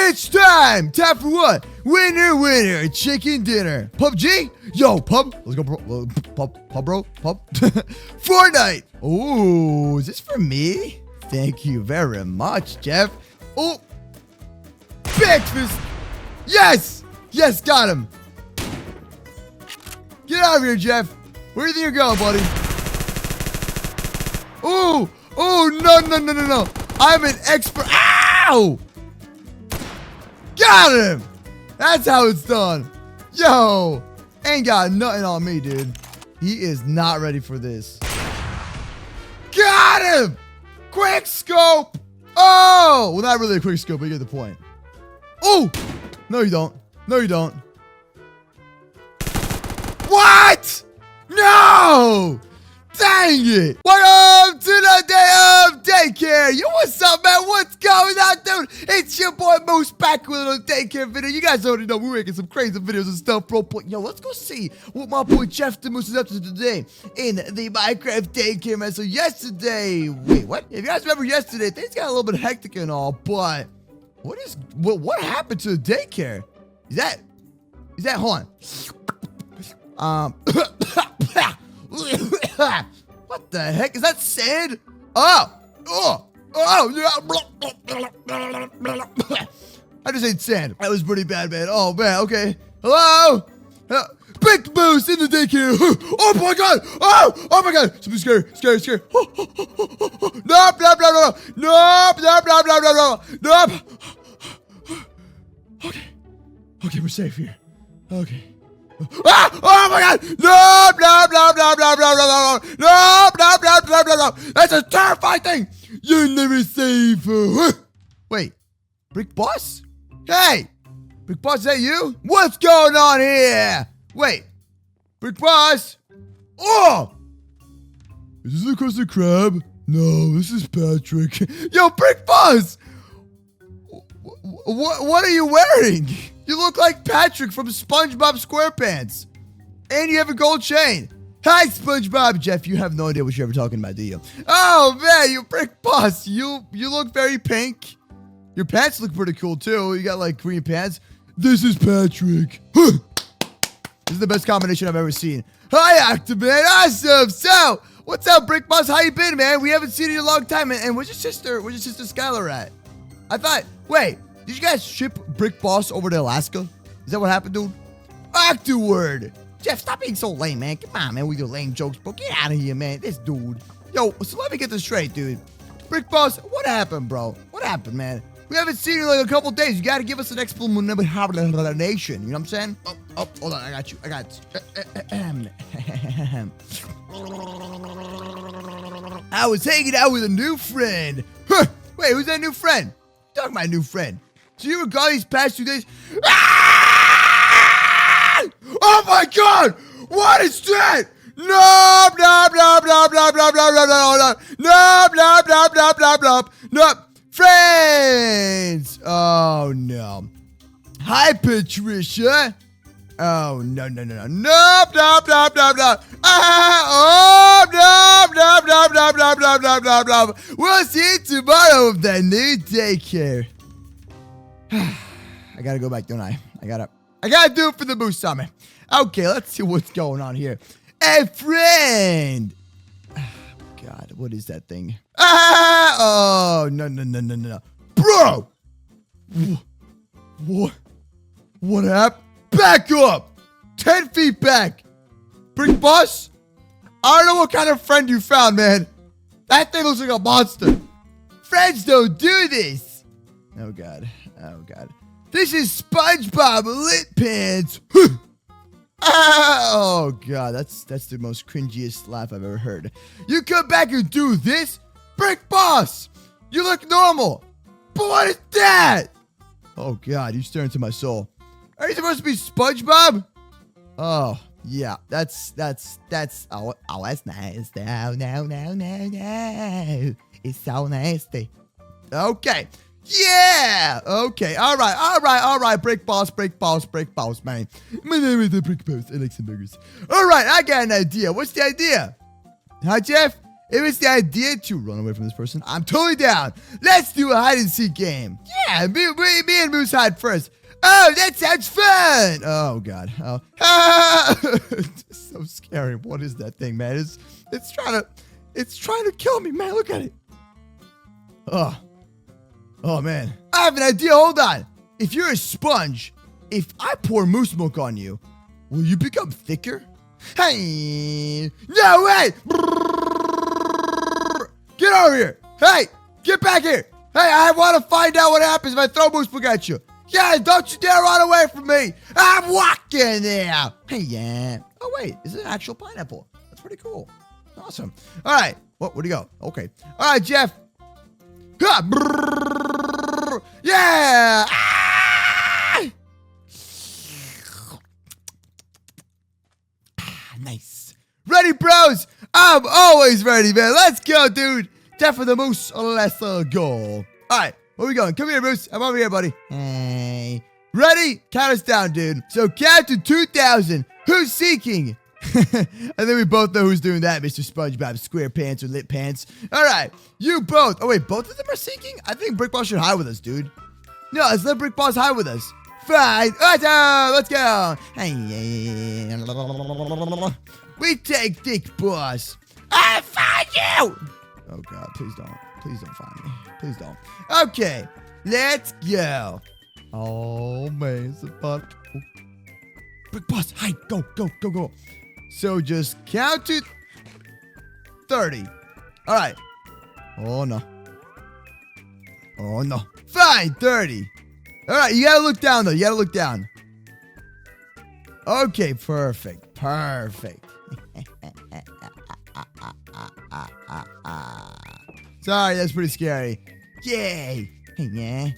It's time! Time for what? Winner, winner, chicken dinner. PUBG? Yo, pub. Let's go, bro. Pub, bro. Pub. Fortnite. Oh, is this for me? Thank you very much, Jeff. Oh, breakfast. Yes! Yes, got him. Get out of here, Jeff. Where do you think you're going, buddy? Oh, no. I'm an expert. Ow! Got him! That's how it's done. Yo, ain't got nothing on me, dude. He is not ready for this. Got him! Quick scope! Oh! Well, not really a quick scope, but you get the point. Oh! No, you don't. No, you don't. What? No! Dang it! Welcome to the day of daycare. Yo, what's up, man? What's going on, dude? It's your boy Moose back with a daycare video. You guys already know we're making some crazy videos and stuff, bro. But yo, let's go see what my boy Jeff the Moose is up to today in the Minecraft daycare, man. So yesterday, wait, what? If you guys remember yesterday, things got a little bit hectic and all, but what happened to the daycare? Is that hold on. What the heck? Is that sand? Oh, yeah. I just ate sand. That was pretty bad, man. Oh, man. Okay. Hello? Big Moose in the daycare. Oh, my God. Oh, my God. Something scary. Nope. Okay, we're safe here. Okay. Ah! Oh my God! No! That's a terrifying thing. You're never safe. Wait, Brick Boss? Hey, Brick Boss, is that you? What's going on here? Wait, Brick Boss? Oh, is this the Krusty Krab? No, this is Patrick. Yo, Brick Boss! What are you wearing? You look like Patrick from SpongeBob SquarePants. And you have a gold chain. Hi, SpongeBob. Jeff, you have no idea what you're ever talking about, do you? Oh, man, you Brick Boss. You look very pink. Your pants look pretty cool, too. You got, like, green pants. This is Patrick. This is the best combination I've ever seen. Hi, Octoman. Awesome. So, what's up, Brick Boss? How you been, man? We haven't seen you in a long time. And where's your sister Skylar at? I thought, wait. Did you guys ship Brick Boss over to Alaska? Is that what happened, dude? Afterward. Jeff, stop being so lame, man. Come on, man, with your lame jokes, bro. Get out of here, man. This dude. Yo, so let me get this straight, dude. Brick Boss, what happened, bro? What happened, man? We haven't seen you in like a couple days. You got to give us an explanation. You know what I'm saying? Oh, hold on. I got you. I was hanging out with a new friend. Huh. Wait, who's that new friend? Talking about my new friend. So you recall these past 2 days? Ah! Oh my God! What is that? Nope. Friends. Oh no. Hi, Patricia. Oh no. Nope. We'll see you tomorrow with the new daycare. I gotta go back, don't I? I gotta do it for the Moose Summit. Okay, let's see what's going on here. Hey, friend. God, what is that thing? Oh, no. Bro! What happened? Back up! 10 feet back! Brick Boss? I don't know what kind of friend you found, man. That thing looks like a monster. Friends don't do this. Oh, God. This is SpongeBob Lit Pants. Oh, God. That's the most cringiest laugh I've ever heard. You come back and do this? Brick Boss! You look normal. But what is that? Oh, God. You stare into my soul. Are you supposed to be SpongeBob? Oh, yeah. That's that's nice. No. It's so nasty. Okay. Yeah. Okay. All right. Brick Boss, man. My name is the Brick Boss. I like some burgers. All right. I got an idea. What's the idea? Huh, Jeff? If it's the idea to run away from this person, I'm totally down. Let's do a hide and seek game. Yeah, me and Moose hide first. Oh, that sounds fun. Oh God. Oh, it's so scary. What is that thing, man? It's trying to kill me, man. Look at it. Oh man. I have an idea. Hold on. If you're a sponge, if I pour moose milk on you, will you become thicker? Hey, no way! Get over here! Hey, get back here! Hey, I want to find out what happens if I throw moose milk at you. Yeah, don't you dare run away from me! I'm walking there! Hey, yeah. Oh wait, is it an actual pineapple? That's pretty cool. Awesome. All right, where'd he go? Okay. All right, Jeff. Yeah! Nice. Ready, bros? I'm always ready, man. Let's go, dude. Death for the moose. Let's go. All right, where we going? Come here, moose. I'm over here, buddy. Hey. Ready? Count us down, dude. So count to 2,000. Who's seeking? I think we both know who's doing that, Mr. SpongeBob SquarePants or Lit Pants. All right, you both. Oh, wait, both of them are seeking? I think Brickball should hide with us, dude. No, let's let Brickballs hide with us. Fine. Let's go. We take Dick Boss. I find you. Oh, God. Please don't. Please don't find me. Please don't. Okay. Let's go. Oh, man. It's about... Oh. Brick Boss, hide. Go, go, go, go. So just count to 30. All right. Oh, no. Oh, no. Fine. 30. All right, you gotta look down, though. You gotta look down. Okay, perfect. Perfect. Sorry, that's pretty scary. Yay. Hey, yeah.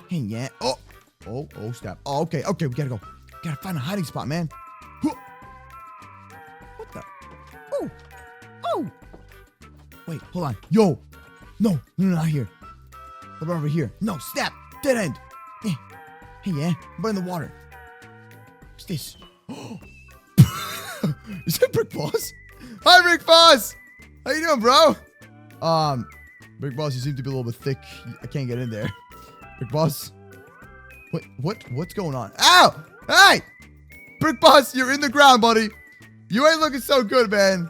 Hey, yeah. Oh, stop. Oh, okay, we gotta go. Gotta find a hiding spot, man. What the? Oh. Wait, hold on. Yo. No, not here. What about over here? No, snap. Dead end. Hey, yeah. I'm in the water. What's this? Is that Brick Boss? Hi, Brick Boss. How you doing, bro? Brick Boss, you seem to be a little bit thick. I can't get in there. Brick Boss. What's going on? Ow! Hey! Brick Boss, you're in the ground, buddy. You ain't looking so good, man.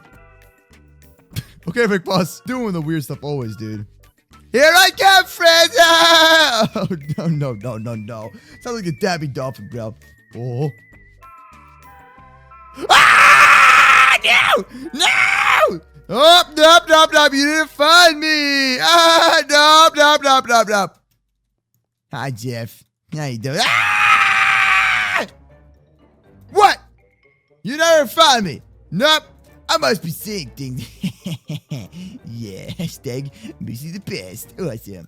Okay, Brick Boss. Doing the weird stuff always, dude. Here I come, friends! Oh, no. Sounds like a dabby dolphin, bro. Oh. Ah! No! Oh, nope. You didn't find me. Nope. Hi, Jeff. How you doing? Ah! What? You never found me. Nope. I must be seeing things. Yeah, hashtag Moosey the best. Awesome.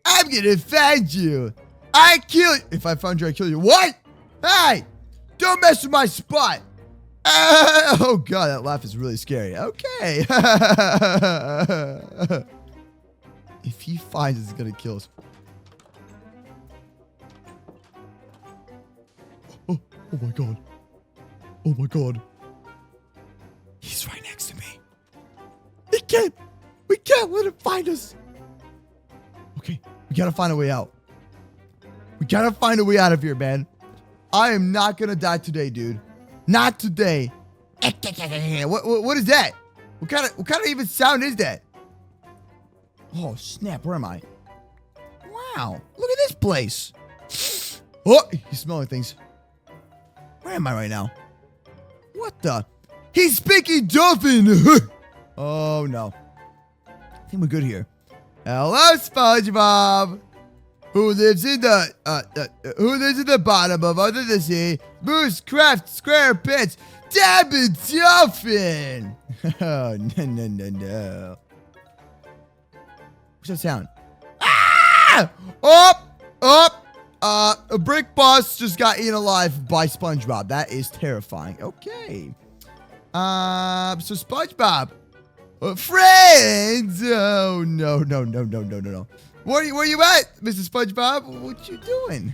I'm gonna find you. If I found you, I kill you. What? Hey! Don't mess with my spot. Oh God, that laugh is really scary. Okay. If he finds us, he's gonna kill us. Oh my God. Oh my God. He's right next to me. We can't let him find us. Okay, we gotta find a way out. We gotta find a way out of here, man. I am not gonna die today, dude. Not today. What is that? What kind of even sound is that? Oh snap! Where am I? Wow! Look at this place. Oh, he's smelling things. Where am I right now? What the? He's speaking dolphin. Oh no! I think we're good here. Hello, SpongeBob. Who lives in the bottom of under the sea? MooseCraft SquarePants. Dabby dolphin. Oh no. What's that sound? Ah! A Brick Boss just got eaten alive by SpongeBob. That is terrifying. Okay. So SpongeBob. Friends! Oh, no. Where you at, Mr. SpongeBob? What you doing?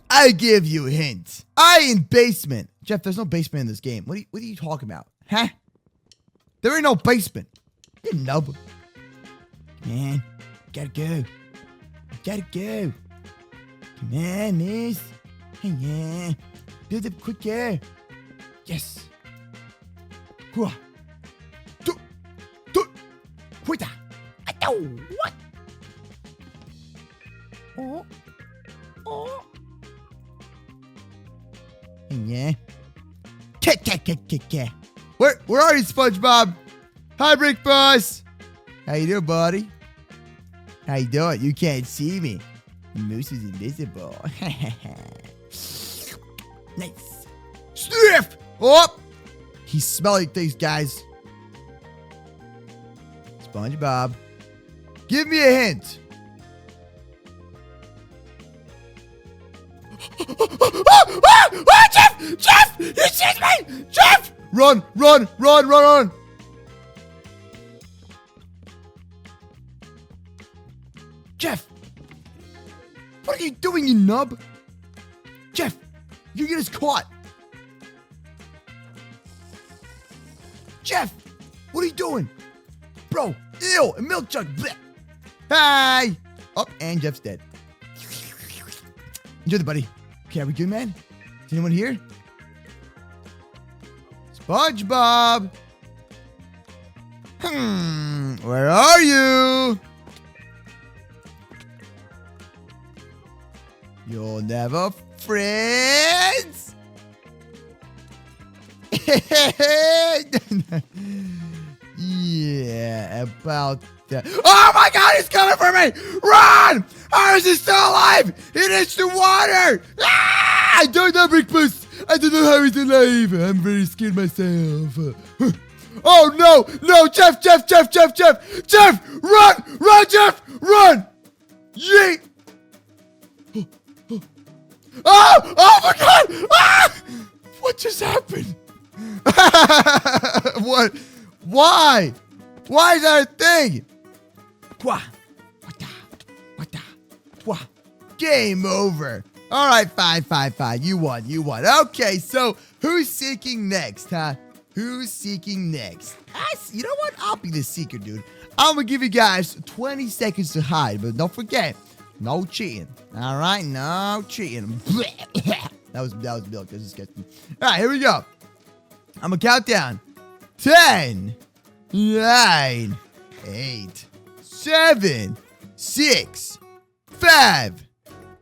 I give you a hint. I in basement. Jeff, there's no basement in this game. What are you talking about? Huh? There ain't no basement. You nub. Man, gotta go. Gotta go. Come on, miss. Hey, yeah. Build up quicker. Yes. What? What? Oh. Yeah. Where are you, SpongeBob? Hi, Brick Boss. How you doing, buddy? How you doing? You can't see me. Moose is invisible. Nice. Sniff! Oh! He's smelling things, guys. SpongeBob. Give me a hint. Jeff! Jeff! He sees me! Jeff! Run! Jeff! What are you doing, you nub? Jeff! You get us caught! Jeff! What are you doing? Bro! Ew! A milk jug! Blech. Hi! Oh, and Jeff's dead. Enjoy the buddy. Okay, are we good, man? Is anyone here? SpongeBob! Where are you? You'll never friends? Yeah, about that. Oh my God, he's coming for me! Run! How is he still alive? He needs the water! Ah! I don't know, Brick Boss. I don't know how he's alive. I'm very scared myself. Oh no! No, Jeff! Run, Jeff! Run! Yeet! Oh my God! Ah! What just happened? What? Why? Why is that a thing? Game over. All right, fine. You won. Okay, so who's seeking next, huh? Who's seeking next? You know what? I'll be the seeker, dude. I'm gonna give you guys 20 seconds to hide, but don't forget, no cheating. All right, no cheating. That was milk. That's disgusting. All right, here we go. I'm gonna count down. 10, 9, 8, 7, 6, 5,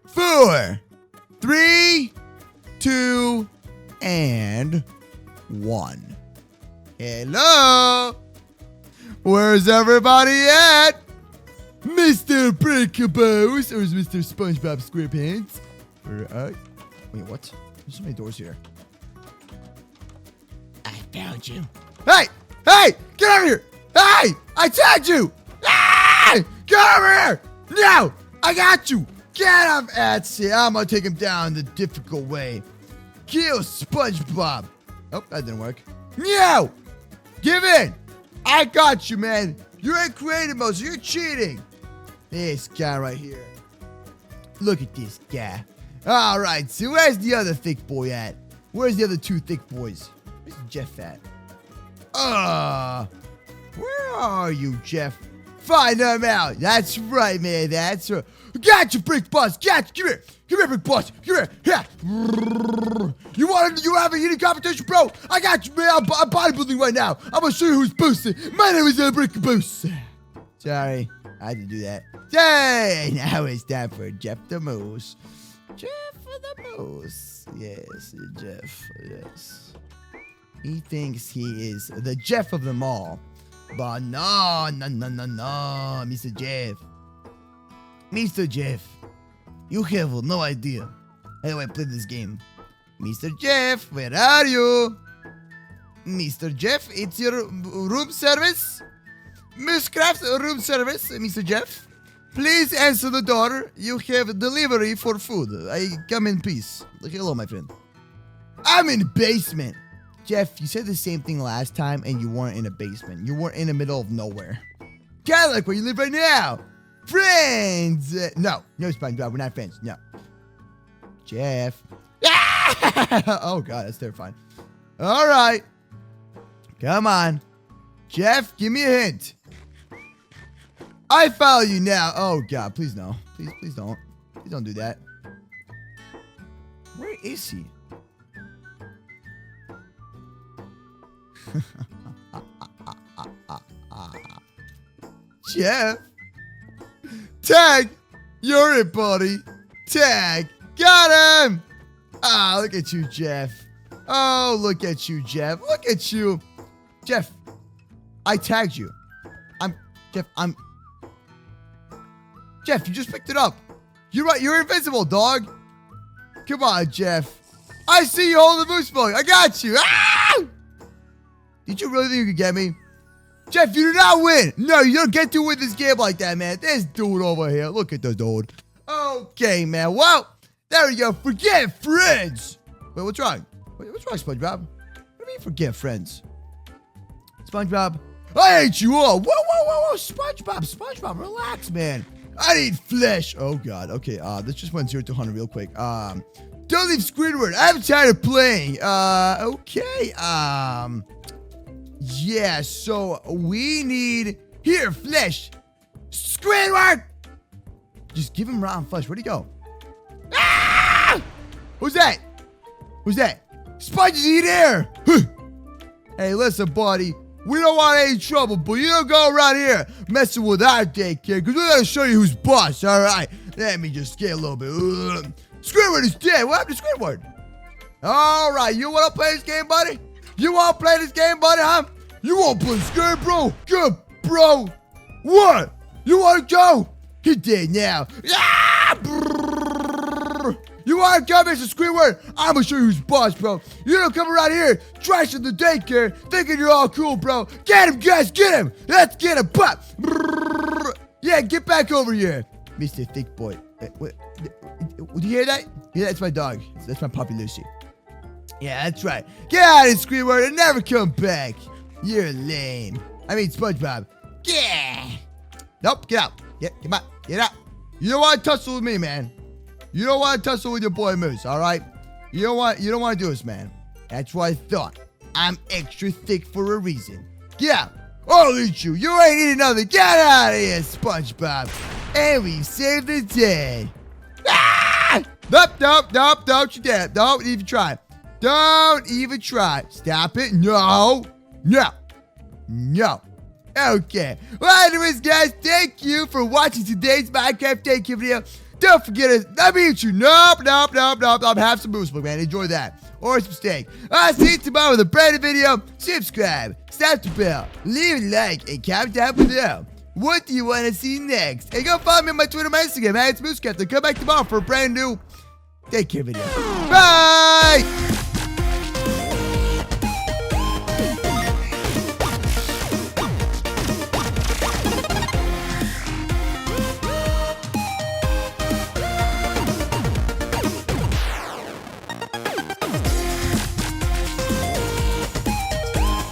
4, 3, 2, and 1. Hello? Where's everybody at? Mr. Brickabos, or is Mr. SpongeBob SquarePants? Wait, what? There's so many doors here. I found you. Hey! Get over here! Hey! I tagged you! Ah! Get over here! No! I got you! Get him! That's it. I'm gonna take him down the difficult way. Kill SpongeBob. Oh, that didn't work. No! Give in! I got you, man. You're in creative mode, so you're cheating. This guy right here. Look at this guy. All right, so where's the other thick boy at? Where's the other two thick boys? Where's Jeff at? Where are you, Jeff? Find them out. That's right, man. That's right. Gotcha, Brick Boss. Gotcha. Come here, Brick Boss. Come here. Yeah. You have a eating competition, bro? I got you, man. I'm bodybuilding right now. I'm gonna show you who's boosting. My name is Brick Boss. Sorry, I had to do that. Hey, now it's time for Jeff the Moose. Jeff the Moose. Yes, Jeff. Yes. He thinks he is the Jeff of them all. But no, Mr. Jeff. Mr. Jeff, you have no idea how I play this game. Mr. Jeff, where are you? Mr. Jeff, it's your room service? MooseCraft room service, Mr. Jeff. Please answer the door. You have delivery for food. I come in peace. Hello, my friend. I'm in the basement. Jeff, you said the same thing last time and you weren't in a basement. You weren't in the middle of nowhere. Kinda like where you live right now. friends. No, SpongeBob, we're not friends. No. Jeff. Ah! Oh, God, that's terrifying. All right. Come on. Jeff, give me a hint. I follow you now. Oh, God, please no. Please don't. Please don't do that. Where is he? Jeff. Tag. You're it, buddy. Tag. Got him. Ah, look at you, Jeff. Oh, look at you, Jeff. Look at you. Jeff, I tagged you. Jeff, you just picked it up. You're right. You're invisible, dog. Come on, Jeff. I see you holding the moose bug. I got you. Ah! Did you really think you could get me? Jeff, you do not win. No, you don't get to win this game like that, man. This dude over here. Look at the dude. Okay, man. Well, there we go. Forget friends. Wait, what's wrong? What's wrong, SpongeBob? What do you mean forget friends? SpongeBob, I hate you all. Whoa. SpongeBob, relax, man. I need flesh. Oh, God. Okay, let's just went 0 to 100 real quick. Don't leave Squidward. I'm tired of playing. Okay. Yeah, so we need... Here, flesh. Squidward! Just give him rotten flesh. Where'd he go? Ah! Who's that? Spongy's in there. Hey, listen, buddy. We don't want any trouble, but you don't go around here messing with our daycare, because we're going to show you who's boss, all right? Let me just get a little bit. Squidward is dead. What happened to Squidward? All right, you want to play this game, buddy? You want to play this game, buddy, huh? You want to play this game, bro? Good, bro. What? You want to go? You're dead now. Ah! You want to come, Mr. Squidward? I'm going to show you who's boss, bro. You don't come around here trashing the daycare thinking you're all cool, bro. Get him, guys. Get him. Let's get him. But yeah, get back over here, Mr. Thick Boy. What? Did you hear that? Yeah, that's my dog. That's my puppy, Lucy. Yeah, that's right. Get out of here, Squidward, and never come back. You're lame. I mean, SpongeBob. Yeah. Nope, get out. Yeah, come on. Get out. You don't want to tussle with me, man. You don't want to tussle with your boy Moose, all right? You don't want to do this, man. That's what I thought. I'm extra thick for a reason. Get out. I'll eat you. You ain't eating nothing. Get out of here, SpongeBob. And we saved the day. Ah! Nope, don't you dare. Don't even try. Don't even try. Stop it. No. Okay. Well, anyways, guys, thank you for watching today's Minecraft Daycare video. Don't forget it. Let me eat you. Nope. Have some moose milk, man. Enjoy that. Or some steak. I'll see you tomorrow with a brand new video. Subscribe. Start the bell. Leave a like and comment down below. What do you want to see next? And go follow me on my Twitter and my Instagram. It's MooseCraft. And come back tomorrow for a brand new Daycare video. Bye!